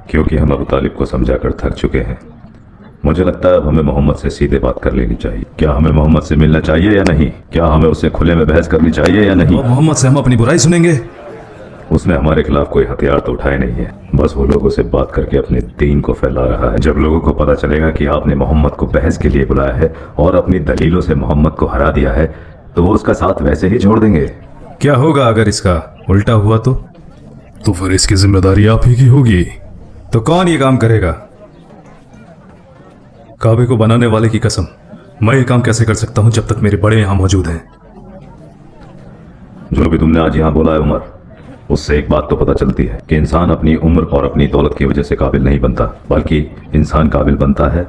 क्योंकि हम अबू तालिब को समझा कर थक चुके हैं। मुझे लगता है अब हमें मोहम्मद से सीधे बात कर लेनी चाहिए। क्या हमें मोहम्मद से मिलना चाहिए या नहीं? क्या हमें उससे खुले में बहस करनी चाहिए या नहीं? मोहम्मद से हम अपनी बुराई सुनेंगे? उसने हमारे खिलाफ कोई हथियार तो उठाए नहीं है, बस वो लोगों से बात करके अपने दीन को फैला रहा है। जब लोगों को पता चलेगा कि आपने मोहम्मद को बहस के लिए बुलाया है और अपनी दलीलों से मोहम्मद को हरा दिया है, तो वो उसका साथ वैसे ही छोड़ देंगे। क्या होगा अगर इसका उल्टा हुआ तो फिर इसकी जिम्मेदारी आप ही की होगी। तो कौन ये काम करेगा? काबे को बनाने वाले की कसम, मैं ये काम कैसे कर सकता हूं जब तक मेरे बड़े यहां मौजूद हैं? जो भी तुमने आज यहाँ बोला है उमर, उससे एक बात तो पता चलती है कि इंसान अपनी उम्र और अपनी दौलत की वजह से काबिल नहीं बनता, बल्कि इंसान काबिल बनता है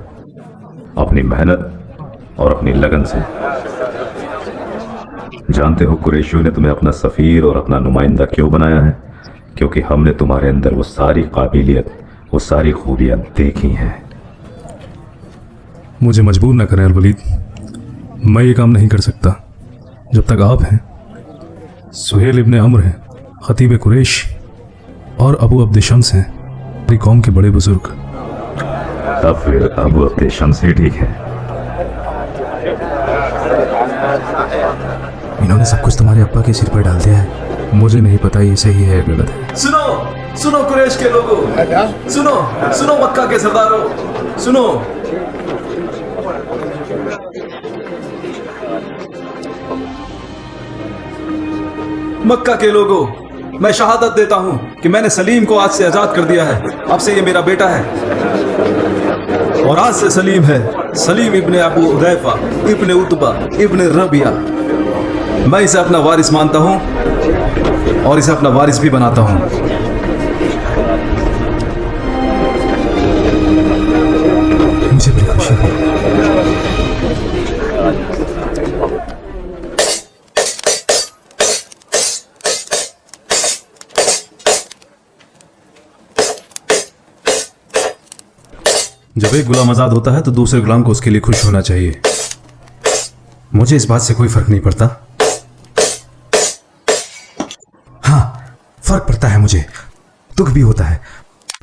अपनी मेहनत और अपनी लगन से। जानते हो कुरैशियों ने तुम्हें अपना सफीर और अपना नुमाइंदा क्यों बनाया है? क्योंकि हमने तुम्हारे अंदर वो सारी काबिलियत, वो सारी खूबियां देखी हैं। मुझे मजबूर न करें अलवलीद, मैं ये काम नहीं कर सकता जब तक आप हैं, सुहेल इब्ने अम्र हैं, खतीब कुरैश और अबू अब्द शम्स हैं, मेरी कौम के बड़े बुजुर्ग। तब फिर अबू अब्द शम्स ही ठीक है। इन्होंने सब कुछ तुम्हारे अब्बा के सिर पर डाल दिया है। मुझे नहीं पता ये सही है या गलत है। सुनो सुनो कुरैश के लोगों, सुनो सुनो मक्का के सरदारों, सुनो। मक्का के लोगों, मैं शहादत देता हूं कि मैंने सलीम को आज से आजाद कर दिया है। अब से ये मेरा बेटा है और आज से सलीम है सलीम इब्ने अबू उदैफा इब्ने उतबा इब्ने रबिया। मैं इसे अपना वारिस मानता हूं और इसे अपना वारिस भी बनाता हूं। मुझे बड़ी खुशी है। जब एक गुलाम आजाद होता है तो दूसरे गुलाम को उसके लिए खुश होना चाहिए। मुझे इस बात से कोई फर्क नहीं पड़ता। हाँ, फर्क पड़ता है मुझे, दुख भी होता है।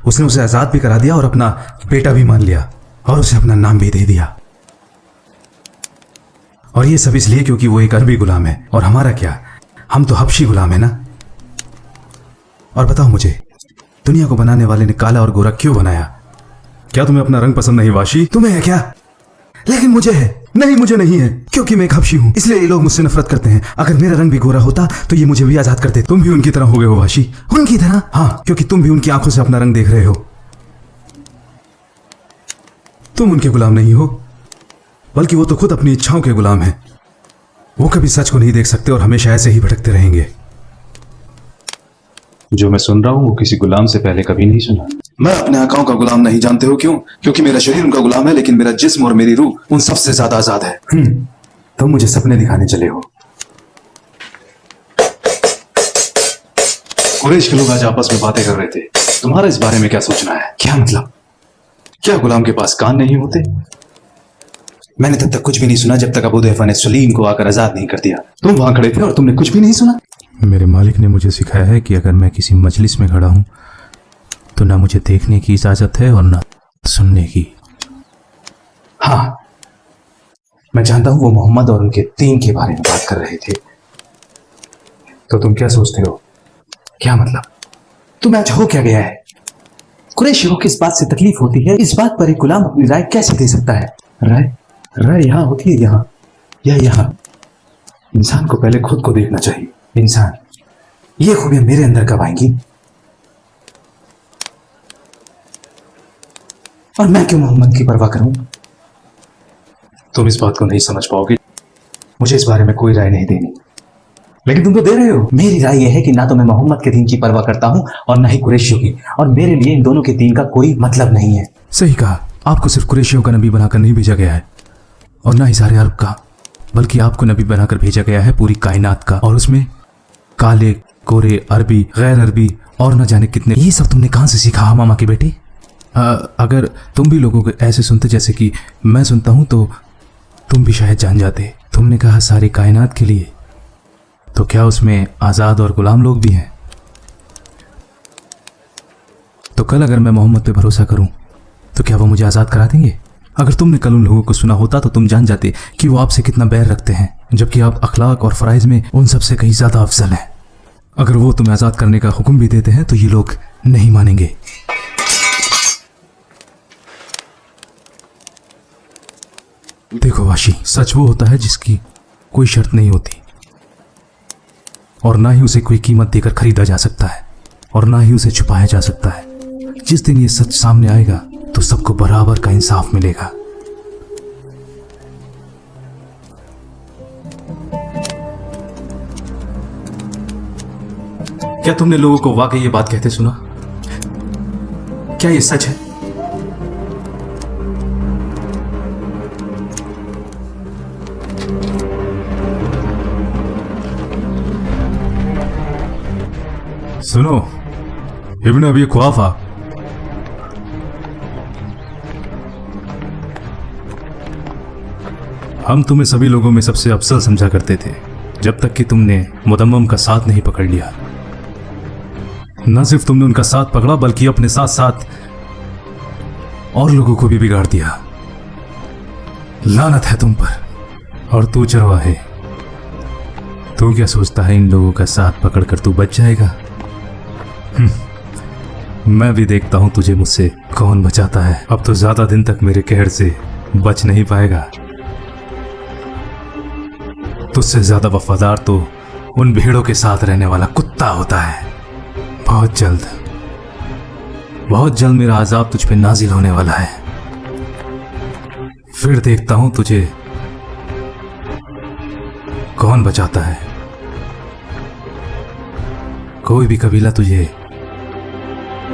उसने उसे आजाद भी करा दिया और अपना बेटा भी मान लिया और उसे अपना नाम भी दे दिया। और ये सब इसलिए क्योंकि वो एक अरबी गुलाम है और हमारा क्या, हम तो हबशी गुलाम है ना। और बताओ मुझे, दुनिया को बनाने वाले ने काला और गोरा क्यों बनाया? क्या तुम्हें अपना रंग पसंद नहीं वाशी? तुम्हें है क्या? लेकिन मुझे है। नहीं, मुझे नहीं है, क्योंकि मैं एक हबशी हूं, इसलिए ये लोग मुझसे नफरत करते हैं। अगर मेरा रंग भी गोरा होता तो ये मुझे भी आजाद करते। तुम भी उनकी तरह हो गए हो वाशी, उनकी तरह। हाँ, क्योंकि तुम भी उनकी आंखों से अपना रंग देख रहे हो। तुम उनके गुलाम नहीं हो, बल्कि वो तो खुद अपनी इच्छाओं के गुलाम हैं। वो कभी सच को नहीं देख सकते और हमेशा ऐसे ही भटकते रहेंगे। जो मैं सुन रहा हूँ वो किसी गुलाम से पहले कभी नहीं सुना। मैं अपने आकाओं का गुलाम नहीं, जानते हो क्यों? क्योंकि मेरा शरीर उनका गुलाम है, लेकिन मेरा जिस्म और मेरी रूह उन सबसे ज्यादा आजाद है। तुम मुझे सपने दिखाने चले हो। कुरैश के लोग आज आपस में बातें कर रहे थे। तुम्हारा इस बारे में क्या सोचना है? क्या मतलब? क्या गुलाम के पास कान नहीं होते? मैंने तब तक कुछ भी नहीं सुना जब तक अबू दैफा ने सलीम को आकर आजाद नहीं कर दिया। तुम वहां खड़े थे और तुमने कुछ भी नहीं सुना? मेरे मालिक ने मुझे सिखाया है कि अगर मैं किसी मजलिस में खड़ा हूं तो ना मुझे देखने की इजाजत है और ना सुनने की। हाँ, मैं जानता हूं वो मोहम्मद और उनके दीन के बारे में बात कर रहे थे। तो तुम क्या सोचते हो? क्या मतलब? तुम्हें आज हो क्या गया है? कुरैशियों को इस बात से तकलीफ होती है, इस बात पर एक गुलाम अपनी राय कैसे दे सकता है? राय यहाँ होती है, यहाँ या यहाँ। इंसान को पहले खुद को देखना चाहिए। इंसान, ये खूबियां मेरे अंदर कब आएंगी? और मैं क्यों मोहम्मद की परवाह करूं? तुम इस बात को नहीं समझ पाओगे। मुझे इस बारे में कोई राय नहीं देनी, लेकिन तुम तो दे रहे हो। मेरी राय यह है कि ना तो मैं मोहम्मद के दीन की परवाह करता हूं और ना ही कुरैशियों की, और मेरे लिए इन दोनों के दीन का कोई मतलब नहीं है। सही कहा, आपको सिर्फ कुरैशियों का नबी बनाकर नहीं भेजा गया है और ना ही सारे अरब का, बल्कि आपको नबी बनाकर भेजा गया है पूरी कायनात का। और उसमें काले, गोरे, अरबी, गैर अरबी और न जाने कितने। ये सब तुमने कहां से सीखा मामा के बेटे? अगर तुम भी लोगों को ऐसे सुनते जैसे कि मैं सुनता हूं तो तुम भी शायद जान जाते। तुमने कहा सारी कायनात के लिए, तो क्या उसमें आज़ाद और गुलाम लोग भी हैं? तो कल अगर मैं मोहम्मद पे भरोसा करूं तो क्या वो मुझे आज़ाद करा देंगे? अगर तुमने कल उन लोगों को सुना होता तो तुम जान जाते कि वो आपसे कितना बैर रखते हैं, जबकि आप अखलाक और फ़राइज़ में उन सबसे कहीं ज़्यादा अफजल हैं। अगर वो तुम्हें आज़ाद करने का हुक्म भी देते हैं तो ये लोग नहीं मानेंगे। देखो वाशी, सच वो होता है जिसकी कोई शर्त नहीं होती, और ना ही उसे कोई कीमत देकर खरीदा जा सकता है, और ना ही उसे छुपाया जा सकता है। जिस दिन ये सच सामने आएगा तो सबको बराबर का इंसाफ मिलेगा। क्या तुमने लोगों को वाकई ये बात कहते सुना? क्या ये सच है? सुनो इब्न अबी क़ुहाफ़ा, हम तुम्हें सभी लोगों में सबसे अफजल समझा करते थे जब तक कि तुमने मुदम्मम का साथ नहीं पकड़ लिया। न सिर्फ तुमने उनका साथ पकड़ा बल्कि अपने साथ साथ और लोगों को भी बिगाड़ दिया। लानत है तुम पर। और तू चरवाहे, तू क्या सोचता है इन लोगों का साथ पकड़कर तू बच जाएगा? मैं भी देखता हूं तुझे मुझसे कौन बचाता है। अब तो ज्यादा दिन तक मेरे कहर से बच नहीं पाएगा। तुझसे ज्यादा वफादार तो उन भेड़ों के साथ रहने वाला कुत्ता होता है। बहुत जल्द मेरा अजाब तुझ पे नाजिल होने वाला है। फिर देखता हूं तुझे कौन बचाता है। कोई भी कबीला तुझे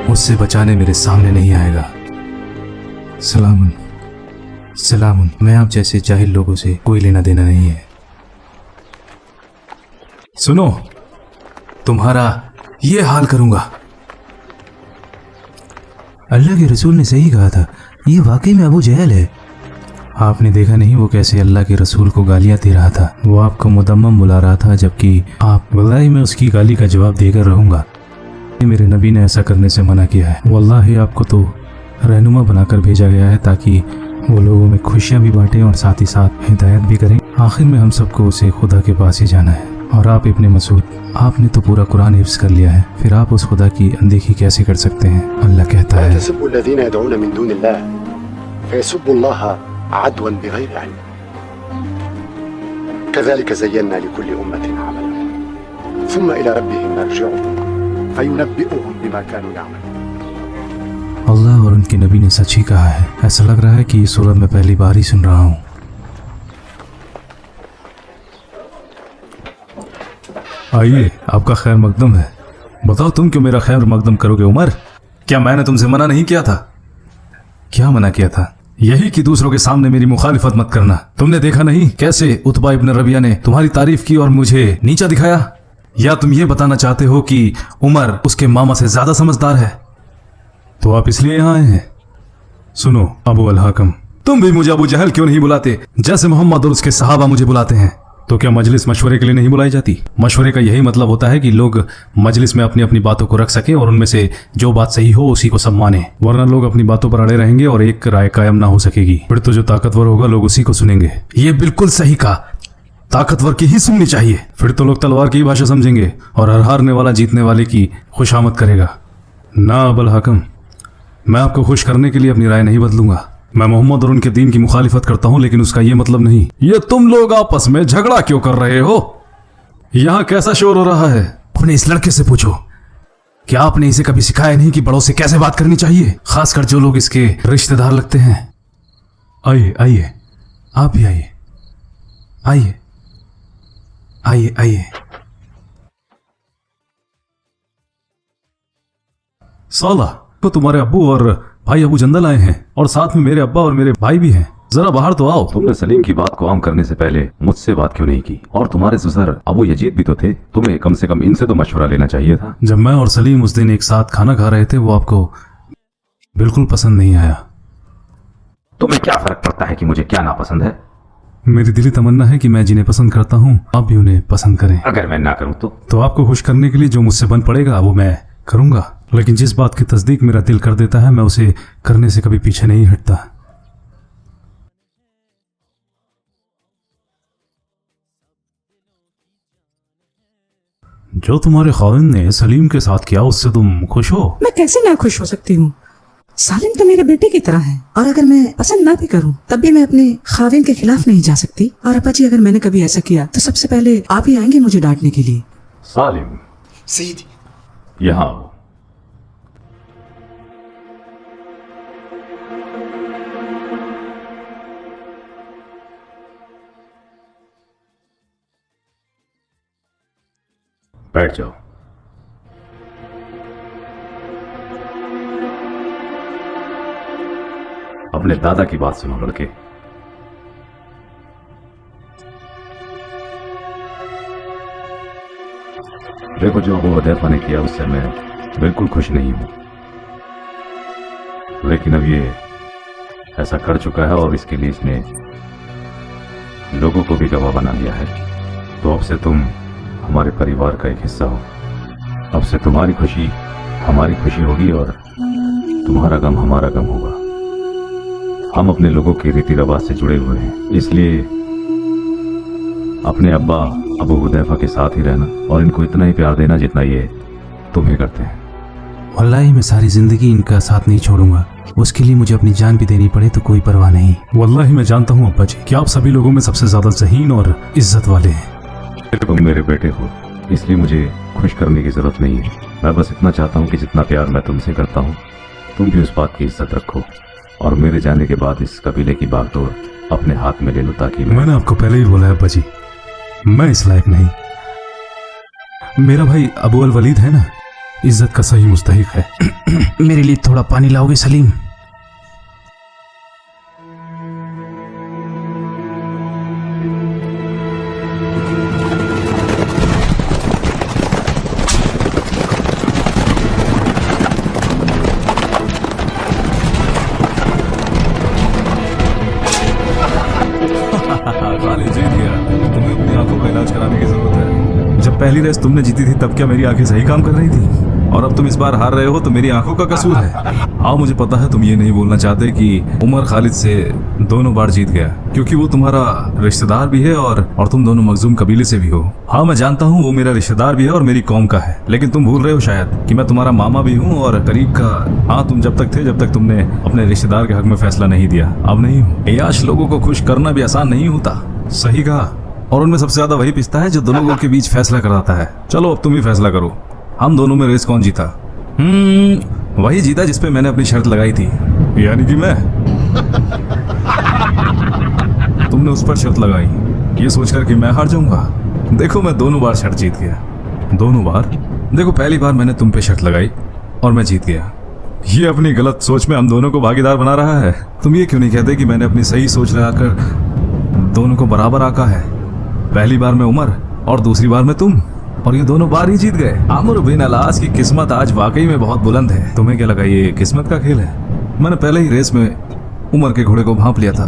मुझसे बचाने मेरे सामने नहीं आएगा। सलामुन सलामुन। मैं आप जैसे जाहिल लोगों से कोई लेना देना नहीं है। सुनो, तुम्हारा ये हाल करूंगा। अल्लाह के रसूल ने सही कहा था, ये वाकई में अबू जहल है। आपने देखा नहीं वो कैसे अल्लाह के रसूल को गालियां दे रहा था। वो आपको मुदम्मम बुला रहा था, जबकि आप, वल्लाही मैं उसकी गाली का जवाब देकर रहूंगा। मेरे नबी ने ऐसा करने से मना किया है। वल्लाही आपको तो रहनुमा बनाकर भेजा गया है ताकि वो लोगों में खुशियां भी बांटें और साथ ही साथ हिदायत भी करें। आखिर में हम सबको उसे खुदा के पास ही जाना है। और आप इब्ने मसूद, आपने तो पूरा कुरान हिफ्ज़ कर लिया है, फिर आप उस खुदा की अनदेखी कैसे कर सकते हैं? अल्लाह कहता है, अल्लाह और उनके नबी ने सच ही कहा है। ऐसा लग रहा है कि इस सूरत में पहली बार ही सुन रहा हूँ। आइए, आपका खैर मकदम है। बताओ तुम क्यों मेरा खैर मकदम करोगे उमर? क्या मैंने तुमसे मना नहीं किया था? क्या मना किया था? यही कि दूसरों के सामने मेरी मुखालिफत मत करना। तुमने देखा नहीं कैसे उतबा इब्न रबिया ने तुम्हारी तारीफ की और मुझे नीचा दिखाया? या तुम ये बताना चाहते हो कि उमर उसके मामा से ज्यादा समझदार है? तो आप इसलिए यहां आए हैं। सुनो अबू अल हाकम, तुम भी मुझे अबू जहल क्यों नहीं बुलाते जैसे मोहम्मद और उसके सहाबा मुझे बुलाते हैं? तो क्या मजलिस मशवरे के लिए नहीं बुलाई जाती? मशवरे का यही मतलब होता है कि लोग मजलिस में अपनी अपनी बातों को रख सकें और उनमें से जो बात सही हो उसी को सब माने, वरना लोग अपनी बातों पर अड़े रहेंगे और एक राय कायम ना हो सकेगी। फिर तो जो ताकतवर होगा लोग उसी को सुनेंगे। ये बिल्कुल सही कहा, ताकतवर की ही सुननी चाहिए। फिर तो लोग तलवार की ही भाषा समझेंगे और हर हारने वाला जीतने वाले की खुशामद करेगा। ना अबुल हाकम, मैं आपको खुश करने के लिए अपनी राय नहीं बदलूंगा। मैं मोहम्मद और उनके दीन की मुखालिफत करता हूं, लेकिन उसका यह मतलब नहीं। ये तुम लोग आपस में झगड़ा क्यों कर रहे हो? यहां कैसा शोर हो रहा है? अपने इस लड़के से पूछो। क्या आपने इसे कभी सिखाया नहीं कि बड़ों से कैसे बात करनी चाहिए, खासकर जो लोग इसके रिश्तेदार लगते हैं? आइए आइए, आप भी आइए, आइए आइए आइए। साला तो तुम्हारे अब्बू और भाई अबू जंदल आए हैं और साथ में मेरे अब्बा और मेरे भाई भी हैं। जरा बाहर तो आओ। तुमने सलीम की बात को आम करने से पहले मुझसे बात क्यों नहीं की? और तुम्हारे ससुर अबू यजीद भी तो थे, तुम्हें कम से कम इनसे तो मशवरा लेना चाहिए था। जब मैं और सलीम उस दिन एक साथ खाना खा रहे थे वो आपको बिल्कुल पसंद नहीं आया। तुम्हें क्या फर्क पड़ता है कि मुझे क्या नापसंद है? मेरी दिली तमन्ना है कि मैं जिन्हें पसंद करता हूँ आप भी उन्हें पसंद करें। अगर मैं ना करूँ तो आपको खुश करने के लिए जो मुझसे बन पड़ेगा वो मैं करूंगा। लेकिन जिस बात की तस्दीक मेरा दिल कर देता है मैं उसे करने से कभी पीछे नहीं हटता। जो तुम्हारे खाविंद ने सलीम के साथ किया उससे तुम खुश हो? मैं कैसे ना खुश हो सकती हूँ? सालिम तो मेरे बेटे की तरह है, और अगर मैं पसंद ना भी करूँ तब भी मैं अपने खाविंद के खिलाफ नहीं जा सकती। और अब्बा जी, अगर मैंने कभी ऐसा किया तो सबसे पहले आप ही आएंगे मुझे डांटने के लिए। सालिम, सईदी, यहाँ आओ। बैठ जाओ। अपने दादा की बात सुनो लड़के। देखो, जो अबू हुदैफा ने किया उससे मैं बिल्कुल खुश नहीं हूं, लेकिन अब ये ऐसा कर चुका है और इसके लिए इसने लोगों को भी गवाह बना दिया है। तो अब से तुम हमारे परिवार का एक हिस्सा हो। अब से तुम्हारी खुशी हमारी खुशी होगी और तुम्हारा गम हमारा गम होगा। हम अपने लोगों के रीति रिवाज से जुड़े हुए हैं, इसलिए अपने अब्बा अबू हुदैफा के साथ ही रहना और इनको इतना ही प्यार देना जितना ये तुम्हें करते हैं। वल्लाही मैं सारी जिंदगी इनका साथ नहीं छोड़ूंगा, उसके लिए मुझे अपनी जान भी देनी पड़े तो कोई परवाह नहीं। वल्लाही मैं जानता हूँ अब्बा जी कि आप सभी लोगों में सबसे ज्यादा ज़हीन और इज्जत वाले हैं। तुम मेरे बेटे हो, इसलिए मुझे खुश करने की जरूरत नहीं है। मैं बस इतना चाहता हूँ कि जितना प्यार मैं तुमसे करता हूँ तुम भी उस बात की इज्जत रखो और मेरे जाने के बाद इस कबीले की बागडोर अपने हाथ में ले लो, ताकि मैंने आपको पहले ही बोला है अब्बा जी, मैं इस लायक नहीं। मेरा भाई अबू अल वलीद है ना, इज्जत का सही मुस्तहिक है। मेरे लिए थोड़ा पानी लाओगे सलीम? खालिद जीत गया। तुम्हें अपनी आंखों का इलाज कराने की जरूरत है। जब पहली रेस तुमने जीती थी तब क्या मेरी आंखें सही काम कर रही थी? और अब तुम इस बार हार रहे हो तो मेरी आंखों का कसूर है। हाँ, मुझे पता है तुम ये नहीं बोलना चाहते कि उमर खालिद से दोनों बार जीत गया, क्योंकि वो तुम्हारा रिश्तेदार भी है और तुम दोनों मखजूम कबीले से भी हो। हाँ, मैं जानता हूँ वो मेरा रिश्तेदार भी है और मेरी कौम का है, लेकिन तुम भूल रहे हो शायद कि मैं तुम्हारा मामा भी हूँ और करीब का। हाँ, तुम जब तक थे जब तक तुमने अपने रिश्तेदार के हक में फैसला नहीं दिया। अब नहीं हो। याश, लोगों को खुश करना भी आसान नहीं होता। सही कहा, और उनमें सबसे ज्यादा वही पिसता है जो दो लोगों के बीच फैसला कराता है। चलो अब तुम ही फैसला करो, हम दोनों में रेस कौन जीता? वही जीता जिसपे मैंने अपनी शर्त लगाई थी, यानी कि मैं। तुमने उस पर शर्त लगाई ये सोचकर कि मैं हार जाऊंगा। देखो, मैं दोनों बार शर्त जीत गया। दोनों बार? देखो, पहली बार मैंने तुम पे शर्त लगाई और मैं जीत गया। ये अपनी गलत सोच में हम दोनों को भागीदार बना रहा है। तुम ये क्यों नहीं कहते कि मैंने अपनी सही सोच लगाकर दोनों को बराबर आका है? पहली बार में उमर और दूसरी बार में तुम, और ये दोनों बार ही जीत गए। आमिर बिन अलास की किस्मत आज वाकई में बहुत बुलंद है। तुम्हें क्या लगा ये किस्मत का खेल है? मैंने पहले ही रेस में उमर के घोड़े को भांप लिया था।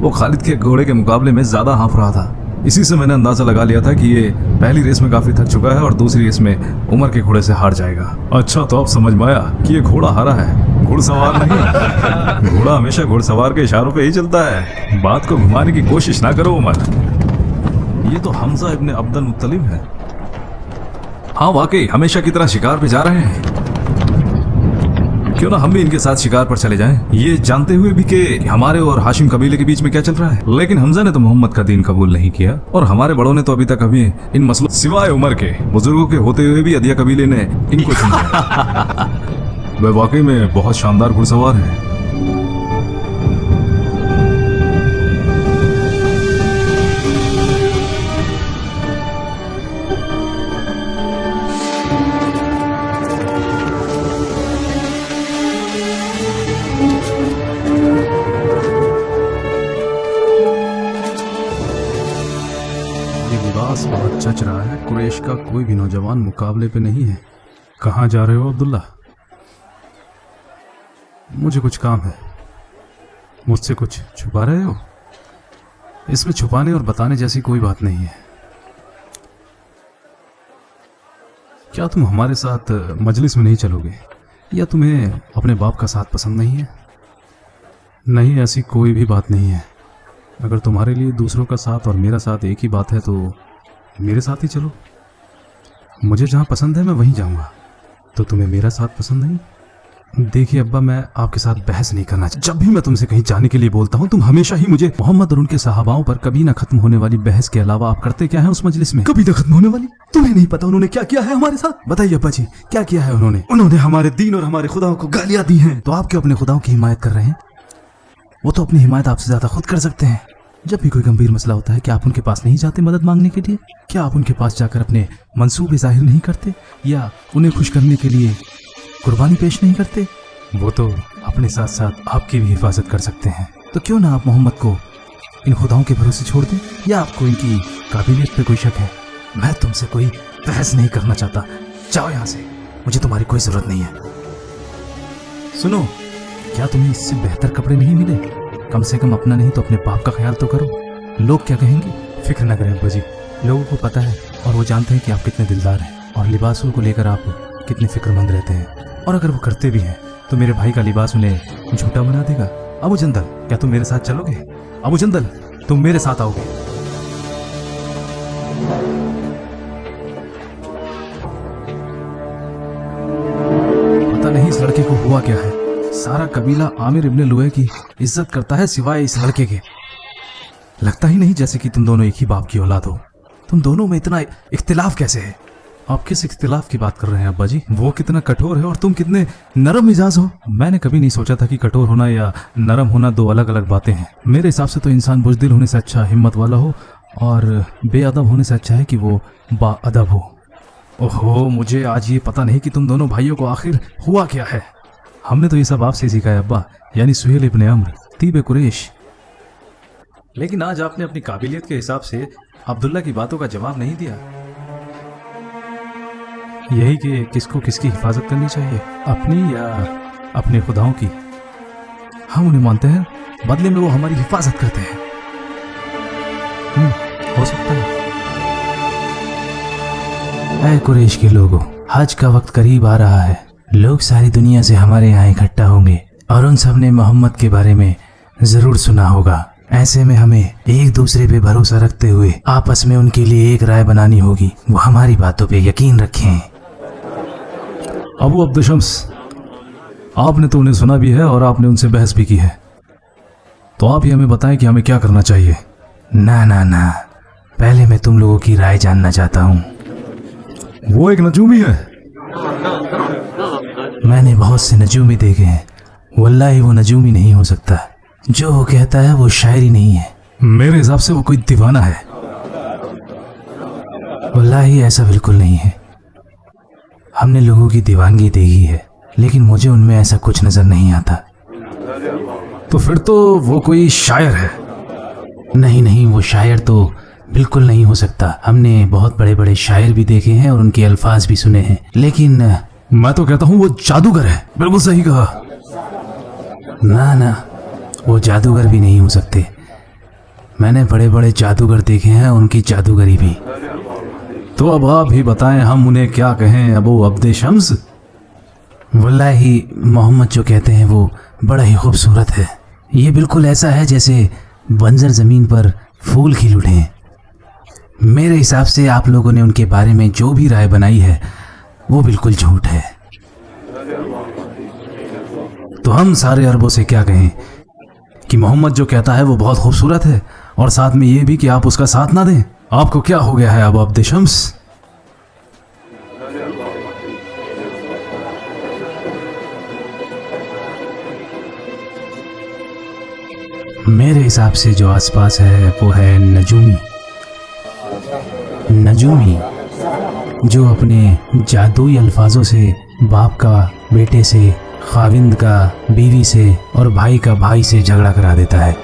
वो खालिद के घोड़े के मुकाबले में ज्यादा हाँफ रहा था। इसी से मैंने अंदाजा लगा लिया था कि ये पहली रेस में काफी थक चुका है और दूसरी रेस में उमर के घोड़े से हार जाएगा। अच्छा, तो अब समझ में आया कि ये घोड़ा हारा है, घुड़सवार नहीं। घोड़ा हमेशा घुड़सवार के इशारों पे ही चलता है। बात को घुमाने की कोशिश ना करो उमर। ये तो हमजा इब्ने अब्दुल मुत्तलिब है। हाँ, वाकई हमेशा की तरह शिकार पे जा रहे हैं। क्यों ना हम भी इनके साथ शिकार पर चले जाएं, ये जानते हुए भी कि हमारे और हाशिम कबीले के बीच में क्या चल रहा है। लेकिन हमजा ने तो मोहम्मद का दीन कबूल नहीं किया और हमारे बड़ों ने तो अभी तक इन मसलों सिवाय उमर के बुजुर्गों के होते हुए भी अदिया कबीले ने इनको चुना। वह वाकई में बहुत शानदार घुड़सवार है। बहुत चच रहा है। कुरैश का कोई भी नौजवान मुकाबले पे नहीं है। कहाँ जा रहे हो अब्दुल्ला? मुझे कुछ काम है। मुझसे कुछ छुपा रहे हो? इसमें छुपाने और बताने जैसी कोई बात नहीं है। क्या तुम हमारे साथ मजलिस में नहीं चलोगे? या तुम्हें अपने बाप का साथ पसंद नहीं है? नहीं, ऐसी कोई भी बात नहीं है। अगर तुम्हारे लिए दूसरों का साथ और मेरा साथ एक ही बात है तो मेरे साथ ही चलो। मुझे जहाँ पसंद है मैं वहीं जाऊँगा। तो तुम्हें मेरा साथ पसंद नहीं? देखिए अब्बा, मैं आपके साथ बहस नहीं करना चाहता। जब भी मैं तुमसे कहीं जाने के लिए बोलता हूँ तुम हमेशा ही मुझे मोहम्मद और उनके सहाबाओं पर कभी ना खत्म होने वाली बहस के अलावा आप करते क्या है उस मजलिस में? कभी ना खत्म होने वाली? तुम्हें नहीं पता उन्होंने क्या किया है हमारे साथ? बताइए अब्बा जी, क्या किया है उन्होंने? उन्होंने हमारे दीन और हमारे खुदाओं को गालियां दी हैं। तो आप क्यों अपने खुदाओं की हिमायत कर रहे हैं? वो तो अपनी हिमायत आपसे ज्यादा खुद कर सकते हैं। जब भी कोई गंभीर मसला होता है क्या आप उनके पास नहीं जाते मदद मांगने के लिए? क्या आप उनके पास जाकर अपने मंसूबे जाहिर नहीं करते या उन्हें खुश करने के लिए कुर्बानी पेश नहीं करते? वो तो अपने साथ साथ आपकी भी हिफाजत कर सकते हैं। तो क्यों ना आप मोहम्मद को इन खुदाओं के भरोसे छोड़ दें? या आपको इनकी काबिलियत पे कोई शक है? मैं तुमसे कोई बहस नहीं करना चाहता। जाओ यहाँ से, मुझे तुम्हारी कोई जरूरत नहीं है। सुनो, क्या तुम्हें इससे बेहतर कपड़े नहीं मिले? कम से कम अपना नहीं तो अपने बाप का ख्याल तो करो। लोग क्या कहेंगे? फिक्र न करें अब्बा जी, लोगों को पता है और वो जानते हैं कि आप कितने दिलदार हैं और लिबासों को लेकर आप कितने फिक्रमंद रहते हैं। और अगर वो करते भी हैं तो मेरे भाई का लिबास उन्हें झूठा बना देगा। अबू जंदल, क्या तुम मेरे साथ चलोगे? अबू जंदल, तुम मेरे साथ आओगे? पता नहीं इस लड़के को हुआ क्या है। सारा कबीला आमिर इब्ने लुए की इज्जत करता है सिवाय इस लड़के के। लगता ही नहीं जैसे कि तुम दोनों एक ही बाप की औलाद हो। तुम दोनों में इतना इख्तिलाफ कैसे है? आप किस इख्तिलाफ की बात कर रहे हैं अब्बा जी? वो कितना कठोर है और तुम कितने नरम मिजाज हो। मैंने कभी नहीं सोचा था कि कठोर होना या नरम होना दो अलग अलग बातें हैं। मेरे हिसाब से तो इंसान बुज़दिल होने से अच्छा हिम्मत वाला हो और बेअदब होने से अच्छा है कि वो बाअदब हो। ओहो, मुझे आज ये पता नहीं कि तुम दोनों भाइयों को आखिर हुआ क्या है। हमने तो ये सब आपसे सीखा है अब्बा, यानी सुहेल इब्ने अम्र तीब कुरैश। लेकिन आज आपने अपनी काबिलियत के हिसाब से अब्दुल्ला की बातों का जवाब नहीं दिया। यही कि किसको किसकी हिफाजत करनी चाहिए, अपनी या अपने खुदाओं की। हम उन्हें मानते हैं, बदले में वो हमारी हिफाजत करते हैं। हो सकता है। ऐ कुरैश के लोगों, हज का वक्त करीब आ रहा है। लोग सारी दुनिया से हमारे यहाँ इकट्ठा होंगे और उन सब ने मोहम्मद के बारे में जरूर सुना होगा। ऐसे में हमें एक दूसरे पे भरोसा रखते हुए आपस में उनके लिए एक राय बनानी होगी। वो हमारी बातों पे यकीन रखें। अबू अब्दुशम्स, आपने तो उन्हें सुना भी है और आपने उनसे बहस भी की है, तो आप ही हमें बताएं कि हमें क्या करना चाहिए। ना ना ना, पहले मैं तुम लोगों की राय जानना चाहता हूँ। वो एक नजूमी है। मैंने बहुत से नजूमी देखे हैं, वल्लाही वो नजूमी नहीं हो सकता। जो वो कहता है वो शायरी नहीं है। मेरे हिसाब से वो कोई दीवाना है। वल्लाही ऐसा बिल्कुल नहीं है। हमने लोगों की दीवानगी देखी है, लेकिन मुझे उनमें ऐसा कुछ नजर नहीं आता। तो फिर तो वो कोई शायर है। नहीं नहीं, वो शायर तो बिल्कुल नहीं हो सकता। हमने बहुत बड़े बड़े शायर भी देखे हैं और उनके अल्फाज भी सुने हैं, लेकिन मैं तो कहता हूँ वो जादूगर है। बिल्कुल सही कहा। ना ना, वो जादूगर भी नहीं हो सकते। मैंने बड़े बड़े जादूगर देखे हैं, उनकी जादूगरी भी। तो अब आप ही बताएं, हम उन्हें क्या कहें अबू अब्दे शम्स? वल्लाही मोहम्मद जो कहते हैं वो बड़ा ही खूबसूरत है। ये बिल्कुल ऐसा है जैसे बंजर जमीन पर फूल खिल उठे। मेरे हिसाब से आप लोगों ने उनके बारे में जो भी राय बनाई है वो बिल्कुल झूठ है। तो हम सारे अरबों से क्या कहें कि मोहम्मद जो कहता है वो बहुत खूबसूरत है और साथ में ये भी कि आप उसका साथ ना दें। आपको क्या हो गया है अबू अब्दे शम्स? मेरे हिसाब से जो आसपास है वो है नजूमी। नजूमी जो अपने जादुई अल्फाजों से बाप का बेटे से, खाविंद का बीवी से और भाई का भाई से झगड़ा करा देता है।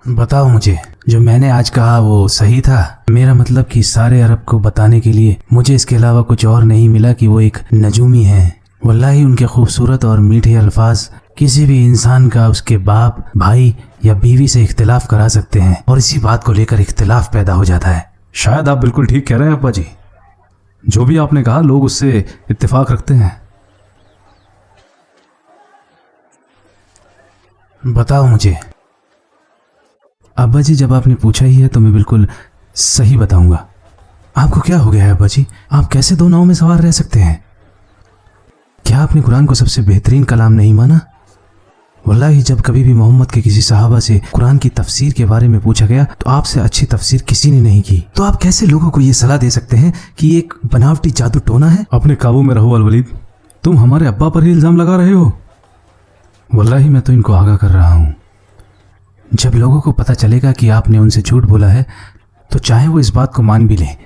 बताओ मुझे, जो मैंने आज कहा वो सही था? मेरा मतलब कि सारे अरब को बताने के लिए मुझे इसके अलावा कुछ और नहीं मिला कि वो एक नजूमी है। वल्लाही उनके खूबसूरत और मीठे अल्फाज किसी भी इंसान का उसके बाप, भाई या बीवी से इख्तिलाफ करा सकते हैं और इसी बात को लेकर इख्तिलाफ पैदा हो जाता है। शायद आप बिल्कुल ठीक कह रहे हैं अब्बा जी। जो भी आपने कहा, लोग उससे इत्तेफाक रखते हैं। बताओ मुझे। अब्बा जी, जब आपने पूछा ही है तो मैं बिल्कुल सही बताऊंगा। आपको क्या हो गया है अब्बा जी? आप कैसे दो नावों में सवार रह सकते हैं? क्या आपने कुरान को सबसे बेहतरीन कलाम नहीं माना? वल्लाही जब कभी भी मोहम्मद के किसी सहाबा से कुरान की तफसीर के बारे में पूछा गया तो आपसे अच्छी तफसीर किसी ने नहीं की। तो आप कैसे लोगों को ये सलाह दे सकते हैं कि ये एक बनावटी जादू टोना है? अपने काबू में रहो अल-वलीद। तुम हमारे अब्बा पर ही इल्जाम लगा रहे हो। वल्लाही मैं तो इनको आगाह कर रहा हूँ। जब लोगों को पता चलेगा कि आपने उनसे झूठ बोला है तो चाहे वो इस बात को मान भी लें,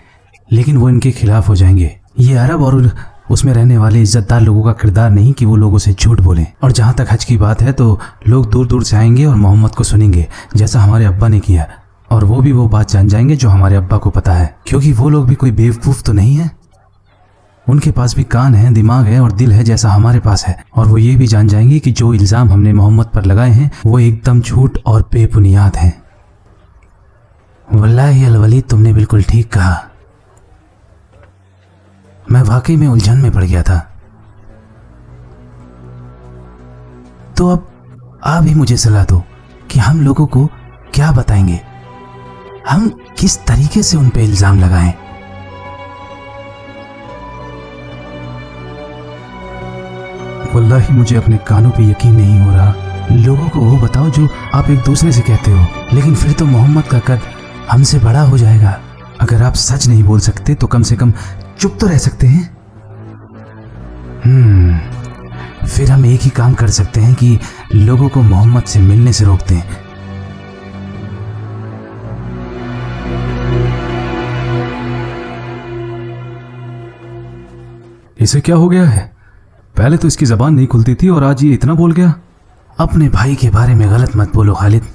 लेकिन वो इनके खिलाफ हो जाएंगे। ये अरब और उसमें रहने वाले इज्जतदार लोगों का किरदार नहीं कि वो लोगों से झूठ बोलें। और जहाँ तक हज की बात है तो लोग दूर दूर से आएंगे और मोहम्मद को सुनेंगे, जैसा हमारे अब्बा ने किया। और वो भी वो बात जान जाएंगे जो हमारे अब्बा को पता है, क्योंकि वो लोग भी कोई बेवकूफ़ तो नहीं है। उनके पास भी कान है, दिमाग है और दिल है जैसा हमारे पास है। और वो ये भी जान जाएंगे कि जो इल्ज़ाम हमने मोहम्मद पर लगाए हैं वो एकदम झूठ और बेबुनियाद हैं। वल्लाही अल-वलीद, तुमने बिल्कुल ठीक कहा। मैं वाकई में उलझन में पड़ गया था। तो अब आप ही मुझे सलाह दो कि हम लोगों को क्या बताएंगे, हम किस तरीके से उन पे इल्जाम लगाएं। वल्लाही मुझे अपने कानों पे यकीन नहीं हो रहा। लोगों को वो बताओ जो आप एक दूसरे से कहते हो, लेकिन फिर तो मोहम्मद का कद हमसे बड़ा हो जाएगा। अगर आप सच नहीं बोल सकते तो कम से कम चुप तो रह सकते हैं। फिर हम एक ही काम कर सकते हैं कि लोगों को मोहम्मद से मिलने से रोक दें। इसे क्या हो गया है? पहले तो इसकी जबान नहीं खुलती थी और आज ये इतना बोल गया। अपने भाई के बारे में गलत मत बोलो खालिद।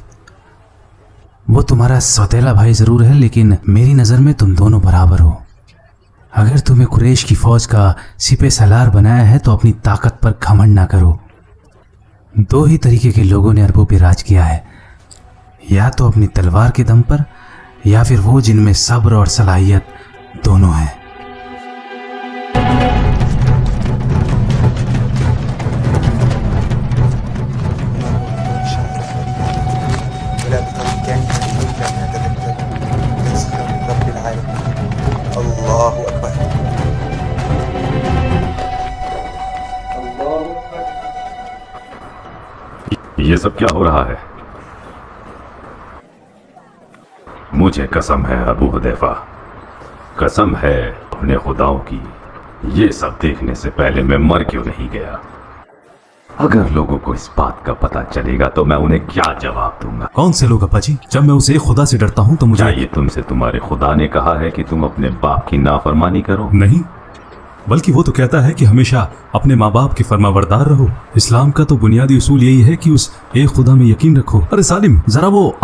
वो तुम्हारा सौतेला भाई जरूर है, लेकिन मेरी नजर में तुम दोनों बराबर हो। अगर तुम्हें कुरैश की फौज का सिपह सलार बनाया है तो अपनी ताकत पर घमंड ना करो। दो ही तरीके के लोगों ने अरबों पे राज किया है, या तो अपनी तलवार के दम पर या फिर वो जिनमें सब्र और सलाहियत दोनों हैं। ये सब क्या हो रहा है? मुझे कसम है अबू हुदैफा, कसम है अपने खुदाओं की, ये सब देखने से पहले मैं मर क्यों नहीं गया। अगर लोगों को इस बात का पता चलेगा तो मैं उन्हें क्या जवाब दूंगा? कौन से लोग अब्बा जी? जब मैं उसे खुदा से डरता हूँ तो मुझे चाहिए तुमसे तुम्हारे खुदा ने कहा है कि तुम अपने बाप की नाफरमानी करो? नहीं, बल्कि वो तो कहता है कि हमेशा अपने माँ बाप के फरमाबरदार रहो। इस्लाम का तो बुनियादी उसूल यही है कि उस एक खुदा में यकीन रखो। अरे सालिम, जरा वो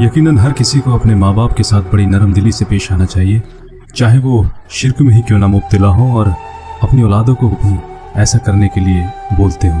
यकीनन हर किसी को अपने माँ बाप के साथ बड़ी नरम दिली से पेश आना चाहिए, चाहे वो शिर्क में ही क्यों ना मुब्तला हो, और अपनी औलादों को भी ऐसा करने के लिए बोलते हो।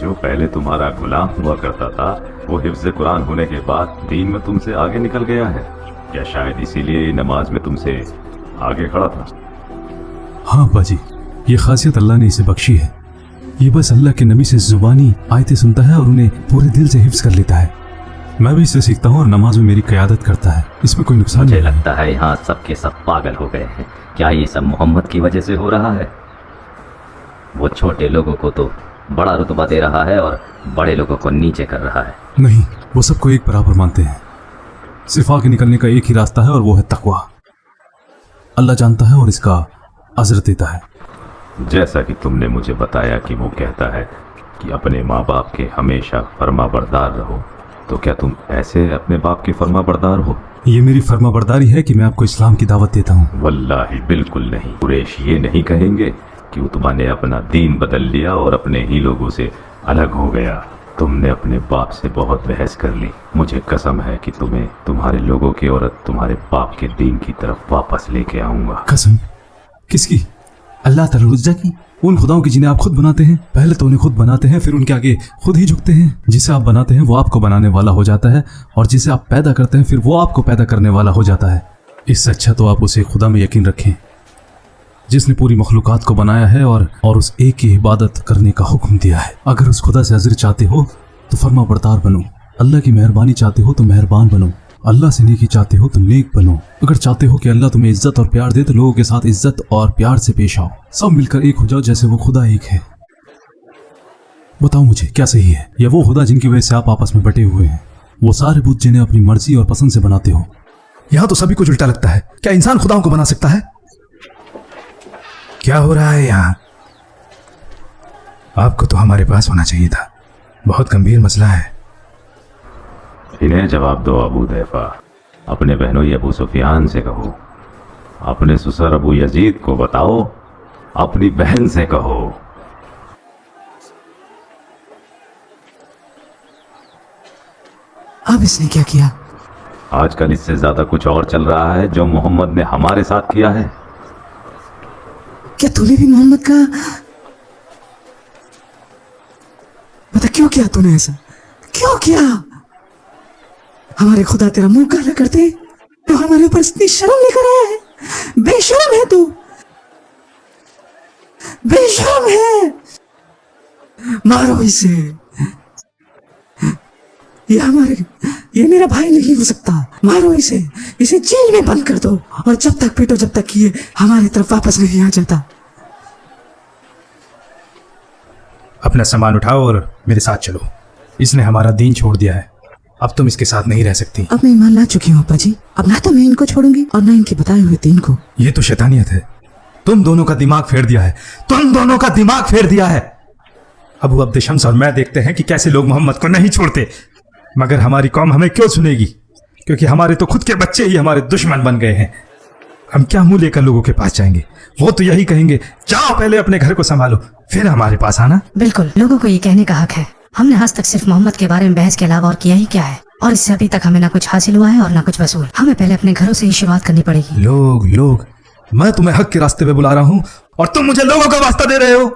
जो पहले तुम्हारा गुलाम हुआ करता था वो हिफ्ज़ कुरान होने के बाद दीन में तुमसे आगे निकल गया है क्या? शायद इसीलिए नमाज में तुमसे आगे खड़ा था। हाँ बाजी, ये खासियत अल्लाह ने इसे बख्शी है। ये बस अल्लाह के नबी से जुबानी आयतें सुनता है और उन्हें पूरे दिल से हिफ्ज कर लेता है। मैं भी इससे सीखता हूँ और नमाज में मेरी क़यादत करता है। इसमें कोई नुकसान मुझे नहीं है। लगता है यहाँ सब के सब पागल हो गए हैं। क्या ये सब मोहम्मद की वजह से हो रहा है? वो छोटे लोगों को तो बड़ा रुतबा दे रहा है और बड़े लोगों को नीचे कर रहा है। नहीं, वो सबको एक बराबर मानते हैं। सिर्फ आगे निकलने का एक ही रास्ता है और वो है तकवा। अल्लाह जानता है और इसका अजर देता है। जैसा कि तुमने मुझे बताया कि वो कहता है कि अपने माँ बाप के हमेशा फरमाबरदार रहो, तो क्या तुम ऐसे अपने बाप के फर्मा बरदार हो? ये मेरी फर्मा बरदारी है कि मैं आपको इस्लाम की दावत देता हूँ। वल्लाही बिल्कुल नहीं। कुरैश ये नहीं कहेंगे कि उतबा ने अपना दीन बदल लिया और अपने ही लोगों से अलग हो गया। तुमने अपने बाप से बहुत बहस कर ली। मुझे कसम है कि तुम्हें तुम्हारे लोगों की और तुम्हारे बाप के दीन की तरफ वापस लेके आऊंगा। कसम? किसकी? अल्लाह ताला उज्जा की? उन खुदाओं की जिन्हें आप खुद बनाते हैं। पहले तो उन्हें खुद बनाते हैं, फिर उनके आगे खुद ही झुकते हैं। जिसे आप बनाते हैं वो आपको बनाने वाला हो जाता है, और जिसे आप पैदा करते हैं फिर वो आपको पैदा करने वाला हो जाता है। इससे अच्छा तो आप उसे खुदा में यकीन रखें जिसने पूरी मखलूकात को बनाया है और उस एक की इबादत करने का हुक्म दिया है। अगर उस खुदा से अज़र चाहते हो तो फर्मा बरदार बनो। अल्लाह की मेहरबानी चाहते हो तो मेहरबान बनो। अल्लाह से नेकी चाहते हो तो नेक बनो। अगर चाहते हो कि अल्लाह तुम्हें इज्जत और प्यार दे तो लोगों के साथ इज्जत और प्यार से पेश आओ। सब मिलकर एक हो जाओ जैसे वो खुदा एक है। बताओ मुझे क्या सही है? या वो खुदा जिनकी वजह से आप आपस में बटे हुए हैं? वो सारे बुत जिन्हें अपनी मर्जी और पसंद से बनाते हो? यहाँ तो सभी कुछ उल्टा लगता है। क्या इंसान खुदाओं को बना सकता है? क्या हो रहा है यहाँ? आपको तो हमारे पास होना चाहिए था। बहुत गंभीर मसला है। इन्हें जवाब दो अबू दैफा। अपने बहनों अबू सुफियान से कहो, अपने ससुर अबू यजीद को बताओ, अपनी बहन से कहो। अब इसने क्या किया? आजकल इससे ज्यादा कुछ और चल रहा है जो मोहम्मद ने हमारे साथ किया है। क्या तूने भी मोहम्मद का? बता क्यों किया तूने ऐसा? क्यों किया? हमारे खुदा तेरा मुंह काला करते तो हमारे ऊपर इतनी शर्म लेकर आया है। बेशर्म है तू, बेशर्म है। मारो इसे। ये मेरा भाई नहीं हो सकता। मारो इसे, इसे जेल में बंद कर दो और जब तक पीटो जब तक ये हमारी तरफ वापस नहीं आ जाता। अपना सामान उठाओ और मेरे साथ चलो। इसने हमारा दीन छोड़ दिया है, अब तुम इसके साथ नहीं रह सकती। अब मैं ईमान ला चुकी हूँ अप्पा जी। अब ना तो मैं इनको छोड़ूंगी और ना इनके बताए हुए दीन को। ये तो शैतानियत है। तुम दोनों का दिमाग फेर दिया है। तुम दोनों का दिमाग फेर दिया है। अबू अब्द शम्स और मैं देखते हैं कि कैसे लोग मोहम्मद को नहीं छोड़ते, मगर हमारी कौम हमें क्यों सुनेगी? क्योंकि हमारे तो खुद के बच्चे ही हमारे दुश्मन बन गए हैं। हम क्या मुंह लेकर लोगों के पास जाएंगे? वो तो यही कहेंगे, जाओ पहले अपने घर को संभालो फिर हमारे पास आना। बिल्कुल, लोगों को ये कहने का हक है। हमने आज तक सिर्फ मोहम्मद के बारे में बहस के अलावा और किया ही क्या है, और इससे अभी तक हमें ना कुछ हासिल हुआ है और ना कुछ वसूल। हमें पहले अपने घरों से ही शुरुआत करनी पड़ेगी। लोग, मैं तुम्हें हक के रास्ते पे बुला रहा हूँ और तुम मुझे लोगों का वास्ता दे रहे हो।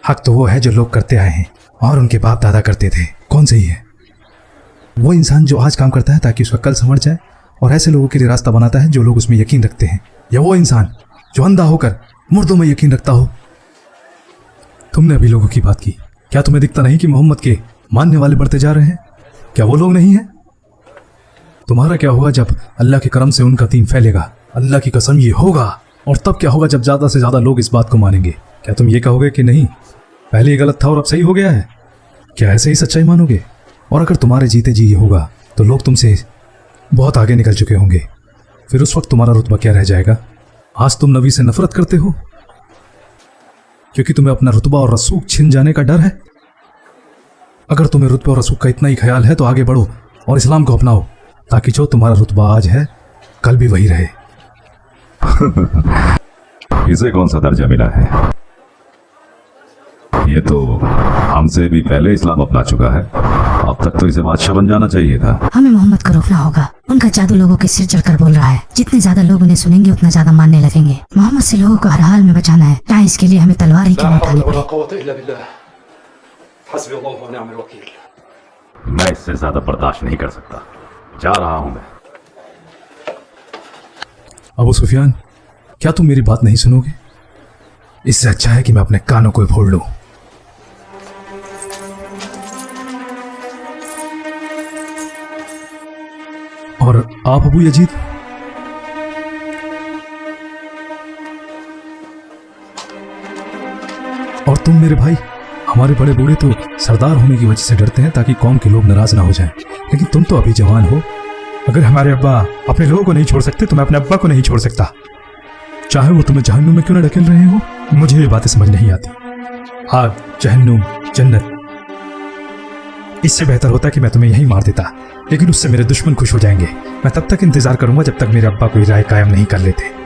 हक तो वो है जो लोग करते आए हैं और उनके बाप दादा करते थे। कौन सही है? वो इंसान जो आज काम करता है ताकि उसका कल संवर जाए और ऐसे लोगों के लिए रास्ता बनाता है जो लोग उसमें यकीन रखते हैं, या वो इंसान जो अंधा होकर मुर्दों में यकीन रखता हो? तुमने अभी लोगों की बात की। क्या तुम्हें दिखता नहीं कि मोहम्मद के मानने वाले बढ़ते जा रहे हैं? क्या वो लोग नहीं हैं? तुम्हारा क्या होगा जब अल्लाह के करम से उनका दीन फैलेगा? अल्लाह की कसम ये होगा। और तब क्या होगा जब ज्यादा से ज्यादा लोग इस बात को मानेंगे? क्या तुम ये कहोगे कि नहीं, पहले ये गलत था और अब सही हो गया है? क्या ऐसे ही सच्चाई मानोगे? और अगर तुम्हारे जीते जी ये होगा तो लोग तुमसे बहुत आगे निकल चुके होंगे। फिर उस वक्त तुम्हारा रुतबा क्या रह जाएगा? आज तुम नबी से नफरत करते हो क्योंकि तुम्हें अपना रुतबा और रसूख छिन जाने का डर है। अगर तुम्हें रुतबे और रसूख का इतना ही ख्याल है तो आगे बढ़ो और इस्लाम को अपनाओ, ताकि जो तुम्हारा रुतबा आज है कल भी वही रहे। इसे कौन सा दर्जा मिला है? ये तो हमसे भी पहले इस्लाम अपना चुका है। अब तक तो इसे बादशाह बन जाना चाहिए था। हमें मोहम्मद को रोकना होगा। उनका जादू लोगों के सिर चढ़कर बोल रहा है। जितने ज्यादा लोग उन्हें सुनेंगे उतना ज्यादा मानने लगेंगे। मोहम्मद से लोगों को हर हाल में बचाना है, चाहे इसके लिए हमें तलवार ही क्यों न उठानी पड़े। मैं इससे ज्यादा बर्दाश्त नहीं कर सकता। जा रहा हूं मैं। अबू सुफियान, क्या तुम मेरी बात नहीं सुनोगे? इससे अच्छा है कि मैं अपने कानों को फोड़ लूं। और आप अबू यजीद, और तुम मेरे भाई, हमारे बड़े बूढ़े तो सरदार होने की वजह से डरते हैं ताकि कौम के लोग नाराज ना हो जाएं, लेकिन तुम तो अभी जवान हो। अगर हमारे अब्बा अपने लोगों को नहीं छोड़ सकते तो मैं अपने अब्बा को नहीं छोड़ सकता, चाहे वो तुम्हें जहन्नुम में क्यों ना ढकेल रहे हो। मुझे ये बातें समझ नहीं आती। आग, जहन्नुम, जन्नत, इससे बेहतर होता कि मैं तुम्हें यहीं मार देता, लेकिन उससे मेरे दुश्मन खुश हो जाएंगे। मैं तब तक इंतजार करूंगा जब तक मेरे अब्बा कोई राय कायम नहीं कर लेते।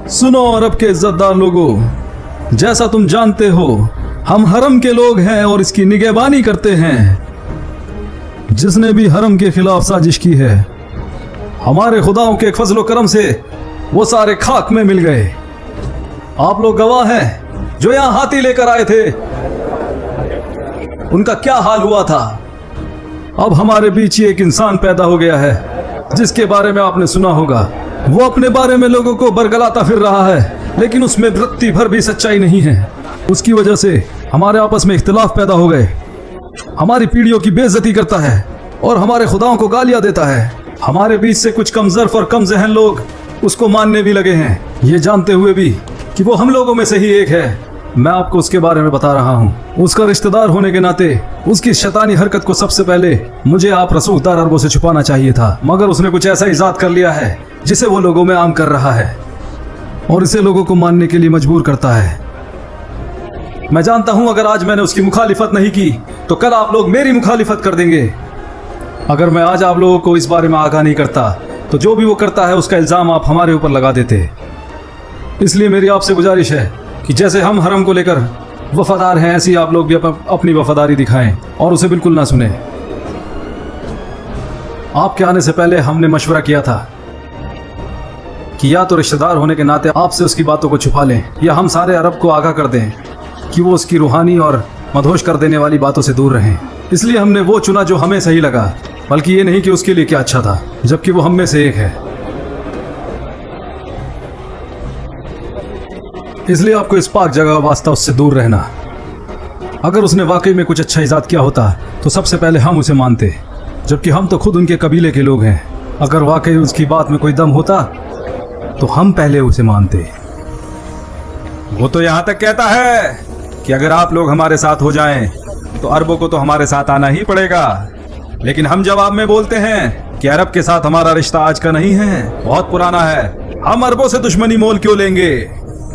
सुनो अरब के इज्जतदार लोगों, जैसा तुम जानते हो हम हरम के लोग हैं और इसकी निगहबानी करते हैं। जिसने भी हरम के खिलाफ साजिश की है, हमारे खुदाओं के फजलो करम से वो सारे खाक में मिल गए। आप लोग गवाह हैं, जो यहां हाथी लेकर आए थे उनका क्या हाल हुआ था। अब हमारे बीच ही एक इंसान पैदा हो गया है जिसके बारे में आपने सुना होगा। वो अपने बारे में लोगों को बरगलाता फिर रहा है, लेकिन उसमें रत्ती भर भी सच्चाई नहीं है। उसकी वजह से हमारे आपस में इख्तिलाफ पैदा हो गए। हमारी पीढ़ियों की बेइज्जती करता है और हमारे खुदाओं को गालियां देता है। हमारे बीच से कुछ कम ज़र्फ और कम ज़हन लोग उसको मानने भी लगे हैं, ये जानते हुए भी कि वो हम लोगों में से ही एक है। मैं आपको उसके बारे में बता रहा हूँ। उसका रिश्तेदार होने के नाते उसकी शैतानी हरकत को सबसे पहले मुझे आप रसूखदार अरबों से छुपाना चाहिए था, मगर उसने कुछ ऐसा इजाद कर लिया है जिसे वो लोगों में आम कर रहा है और इसे लोगों को मानने के लिए मजबूर करता है। मैं जानता हूं अगर आज मैंने उसकी मुखालिफत नहीं की तो कल आप लोग मेरी मुखालिफत कर देंगे। अगर मैं आज आप लोगों को इस बारे में आगाह नहीं करता तो जो भी वो करता है उसका इल्जाम आप हमारे ऊपर लगा देते। इसलिए मेरी आपसे गुजारिश है कि जैसे हम हरम को लेकर वफादार हैं, ऐसी आप लोग भी अपनी वफादारी दिखाएं और उसे बिल्कुल ना सुने। आपके आने से पहले हमने मशवरा किया था कि या तो रिश्तेदार होने के नाते आपसे उसकी बातों को छुपा लें, या हम सारे अरब को आगाह कर दें कि वो उसकी रूहानी और मदहोश कर देने वाली बातों से दूर रहें। इसलिए हमने वो चुना जो हमें सही लगा, बल्कि ये नहीं कि उसके लिए क्या अच्छा था, जबकि वो हम में से एक है। इसलिए आपको इस पाक जगह वास्ता उससे दूर रहना। अगर उसने वाकई में कुछ अच्छा इजाद किया होता तो सबसे पहले हम उसे मानते, जबकि हम तो खुद उनके कबीले के लोग हैं। अगर वाकई उसकी बात में कोई दम होता तो हम पहले उसे मानते। वो तो यहां तक कहता है कि अगर आप लोग हमारे साथ हो जाएं तो अरबों को तो हमारे साथ आना ही पड़ेगा, लेकिन हम जवाब में बोलते हैं कि अरब के साथ हमारा रिश्ता आज का नहीं है, बहुत पुराना है। हम अरबों से दुश्मनी मोल क्यों लेंगे।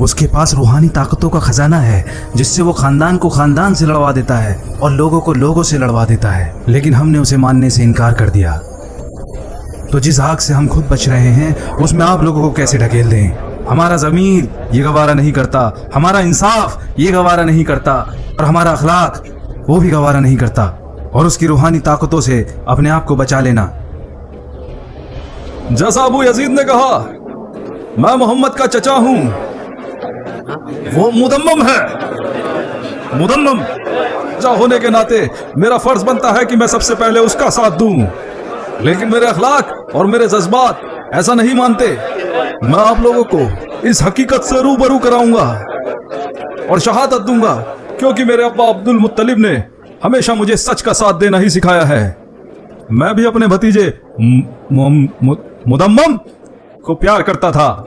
उसके पास रूहानी ताकतों का खजाना है जिससे वो खानदान को खानदान से लड़वा देता है और लोगों को लोगों से लड़वा देता है, लेकिन हमने उसे मानने से इनकार कर दिया। तो जिस आग से हम खुद बच रहे हैं उसमें आप लोगों को कैसे ढकेल दें। हमारा ज़मीर ये गवारा नहीं करता, हमारा इंसाफ ये गवारा नहीं करता, और हमारा अखलाक वो भी गवारा नहीं करता। और उसकी रूहानी ताकतों से अपने आप को बचा लेना। जैसा अबू यजीद ने कहा, मैं मोहम्मद का चचा हूं, वो मुदम्मम है। मुदम्मम जा होने के नाते मेरा फर्ज बनता है कि मैं सबसे पहले उसका साथ दूं, लेकिन मेरे अखलाक और मेरे जज्बात ऐसा नहीं मानते। मैं आप लोगों को इस हकीकत से रूबरू कराऊंगा और शहादत दूंगा, क्योंकि मेरे अब्बा अब्दुल मुत्तलिब ने हमेशा मुझे सच का साथ देना ही सिखाया है। मैं भी अपने भतीजे मुदम्मम को प्यार करता था,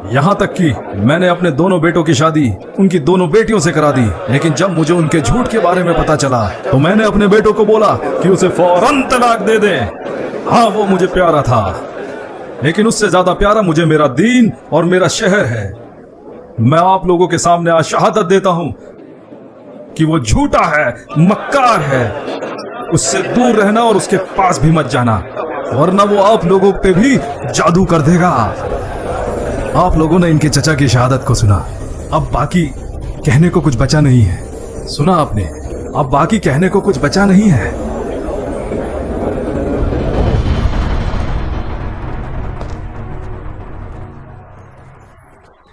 यहाँ तक कि मैंने अपने दोनों बेटों की शादी उनकी दोनों बेटियों से करा दी। लेकिन जब मुझे उनके झूठ के बारे में पता चला तो मैंने अपने बेटों को बोला कि उसे फौरन तलाक दे दें। हाँ, वो मुझे प्यारा था, लेकिन उससे ज्यादा प्यारा मुझे मेरा दीन और मेरा शहर है। मैं आप लोगों के सामने आज शहादत देता हूँ कि वो झूठा है, मक्कार है। उससे दूर रहना और उसके पास भी मत जाना, वरना वो आप लोगों पे भी जादू कर देगा। आप लोगों ने इनके चचा की शहादत को सुना, अब बाकी कहने को कुछ बचा नहीं है। सुना आपने, अब बाकी कहने को कुछ बचा नहीं है।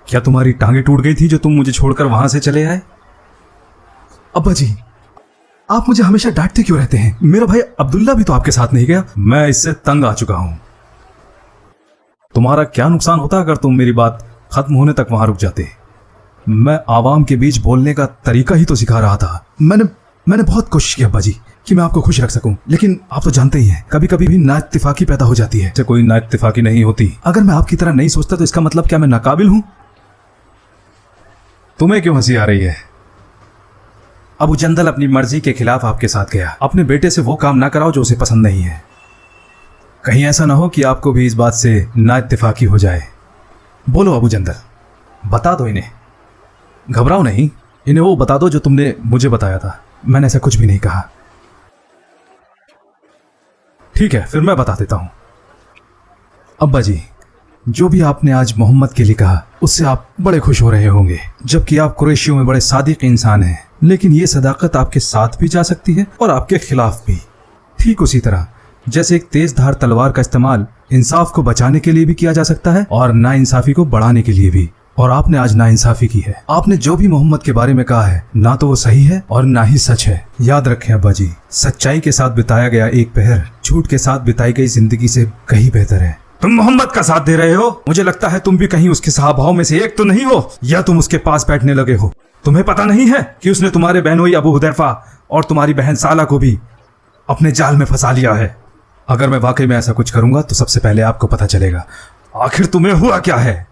क्या तुम्हारी टांगे टूट गई थी जो तुम मुझे छोड़कर वहां से चले आए? अब्बा जी, आप मुझे हमेशा डांटते क्यों रहते हैं? मेरा भाई अब्दुल्ला भी तो आपके साथ नहीं गया। मैं इससे तंग आ चुका हूं। तुम्हारा क्या नुकसान होता अगर तुम मेरी बात खत्म होने तक वहां रुक जाते। मैं आवाम के बीच बोलने का तरीका ही तो सिखा रहा था। मैंने बहुत कोशिश की अब्बा जी कि मैं आपको खुश रख सकूं, लेकिन आप तो जानते ही हैं कभी कभी भी नाइत्तेफाकी पैदा हो जाती है। कोई नाइत्तेफाकी नहीं होती। अगर मैं आपकी तरह नहीं सोचता तो इसका मतलब क्या मैं नाकाबिल हूं? तुम्हें क्यों हंसी आ रही है? अबू जंदल अपनी मर्जी के खिलाफ आपके साथ गया। अपने बेटे से वो काम ना कराओ जो उसे पसंद नहीं है। कहीं ऐसा ना हो कि आपको भी इस बात से ना इत्तेफाकी हो जाए। बोलो अबू जंदल, बता दो इन्हें, घबराओ नहीं, इन्हें वो बता दो जो तुमने मुझे बताया था। मैंने ऐसा कुछ भी नहीं कहा। ठीक है, फिर मैं बता देता हूं। अब्बा जी, जो भी आपने आज मोहम्मद के लिए कहा उससे आप बड़े खुश हो रहे होंगे, जबकि आप कुरैशियों में बड़े सादिक इंसान हैं। लेकिन ये सदाकत आपके साथ भी जा सकती है और आपके खिलाफ भी। ठीक उसी तरह जैसे एक तेज धार तलवार का इस्तेमाल इंसाफ को बचाने के लिए भी किया जा सकता है और नाइंसाफी को बढ़ाने के लिए भी। और आपने आज नाइंसाफी की है। आपने जो भी मोहम्मद के बारे में कहा है ना तो वो सही है और ना ही सच है। याद रखें अब्बा जी, सच्चाई के साथ बिताया गया एक पहर झूठ के साथ बिताई गई जिंदगी से कहीं बेहतर है। तुम मोहम्मद का साथ दे रहे हो, मुझे लगता है तुम भी कहीं उसके सहाबाओं में से एक तो नहीं हो, या तुम उसके पास बैठने लगे हो। तुम्हें पता नहीं है कि उसने तुम्हारे बहनोई अबू हुदैफा और तुम्हारी बहन साला को भी अपने जाल में फंसा लिया है। अगर मैं वाकई में ऐसा कुछ करूंगा तो सबसे पहले आपको पता चलेगा आखिर तुम्हें हुआ क्या है।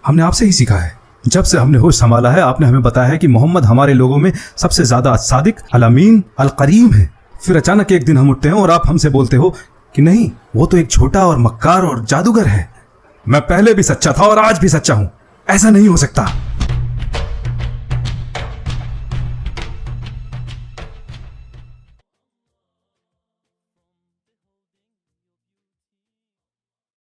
हमने आपसे ही सीखा है। जब से हमने होश संभाला है आपने हमें बताया है कि मोहम्मद हमारे लोगों में सबसे ज्यादा सादिक, अल अमीन, अल करीम है। फिर अचानक एक दिन हम उठते हैं और आप हमसे बोलते हो कि नहीं, वो तो एक छोटा और मक्कार और जादूगर है। मैं पहले भी सच्चा था और आज भी सच्चा हूं। ऐसा नहीं हो सकता।